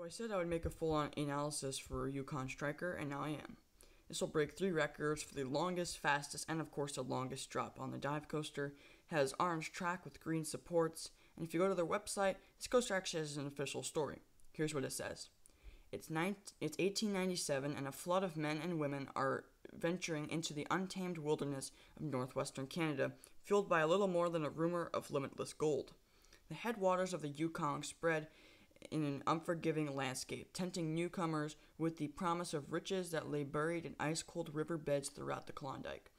I said I would make a full-on analysis for Yukon Striker, and now I am. This will break 3 records for the longest, fastest, and of course the longest drop on the dive coaster. It has orange track with green supports, and if you go to their website, this coaster actually has an official story. Here's what it says. It's 1897, and a flood of men and women are venturing into the untamed wilderness of northwestern Canada, fueled by a little more than a rumor of limitless gold. The headwaters of the Yukon spread in an unforgiving landscape, tempting newcomers with the promise of riches that lay buried in ice-cold river beds throughout the Klondike.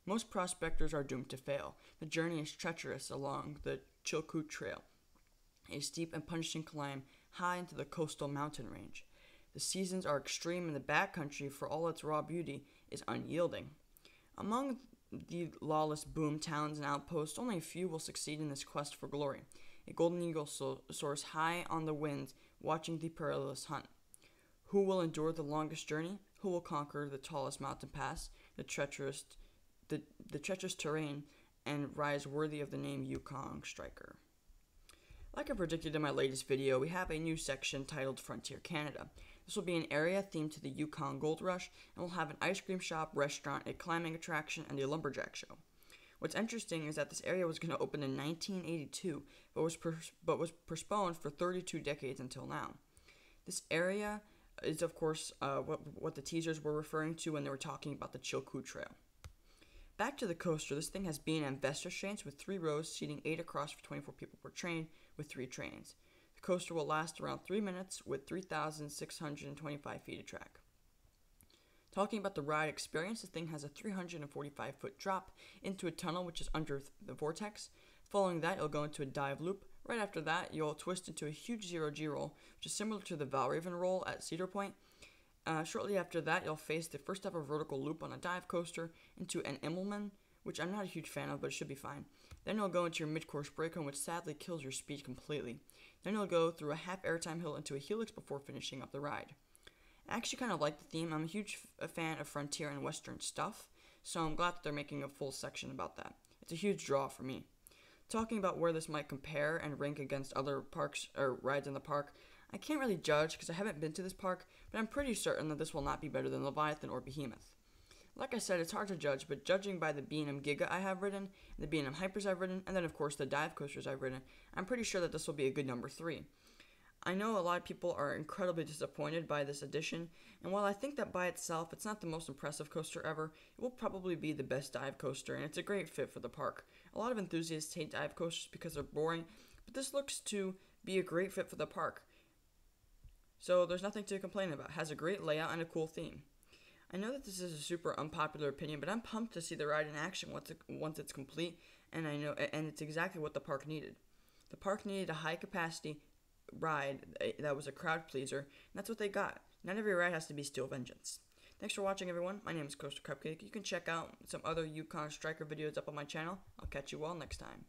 Most prospectors are doomed to fail. The journey is treacherous along the Chilkoot Trail, a steep and punishing climb high into the coastal mountain range. The seasons are extreme, and the backcountry, for all its raw beauty, is unyielding. Among the lawless boom towns and outposts, only a few will succeed in this quest for glory. A golden eagle soars high on the wind, watching the perilous hunt. Who will endure the longest journey? Who will conquer the tallest mountain pass, the treacherous terrain, and rise worthy of the name Yukon Striker? Like I predicted in my latest video, we have a new section titled Frontier Canada. This will be an area themed to the Yukon Gold Rush, and will have an ice cream shop, restaurant, a climbing attraction, and a lumberjack show. What's interesting is that this area was going to open in 1982, but was postponed for 32 decades until now. This area is, of course, what the teasers were referring to when they were talking about the Chilkoot Trail. Back to the coaster, this thing has B&M Vestas trains with 3 rows, seating 8 across for 24 people per train, with 3 trains. The coaster will last around 3 minutes, with 3,625 feet of track. Talking about the ride experience, this thing has a 345-foot drop into a tunnel which is under the vortex. Following that, you'll go into a dive loop. Right after that, you'll twist into a huge zero-G roll, which is similar to the Valraven roll at Cedar Point. Shortly after that, you'll face the first ever vertical loop on a dive coaster into an Immelman, which I'm not a huge fan of, but it should be fine. Then you'll go into your mid-course break-on, which sadly kills your speed completely. Then you'll go through a half airtime hill into a helix before finishing up the ride. I actually kind of like the theme. I'm a huge fan of Frontier and Western stuff, so I'm glad that they're making a full section about that. It's a huge draw for me. Talking about where this might compare and rank against other parks or rides in the park, I can't really judge because I haven't been to this park, but I'm pretty certain that this will not be better than Leviathan or Behemoth. Like I said, it's hard to judge, but judging by the B&M Giga I have ridden, the B&M Hypers I've ridden, and then of course the dive coasters I've ridden, I'm pretty sure that this will be a good number 3. I know a lot of people are incredibly disappointed by this addition, and while I think that by itself it's not the most impressive coaster ever, it will probably be the best dive coaster, and it's a great fit for the park. A lot of enthusiasts hate dive coasters because they're boring, but this looks to be a great fit for the park. So there's nothing to complain about. It has a great layout and a cool theme. I know that this is a super unpopular opinion, but I'm pumped to see the ride in action once it's complete, and it's exactly what the park needed. The park needed a high capacity ride that was a crowd pleaser, and that's what they got. Not every ride has to be Steel Vengeance. Thanks for watching, everyone. My name is Coaster Cupcake. You can check out some other Yukon Striker videos up on my channel. I'll catch you all next time.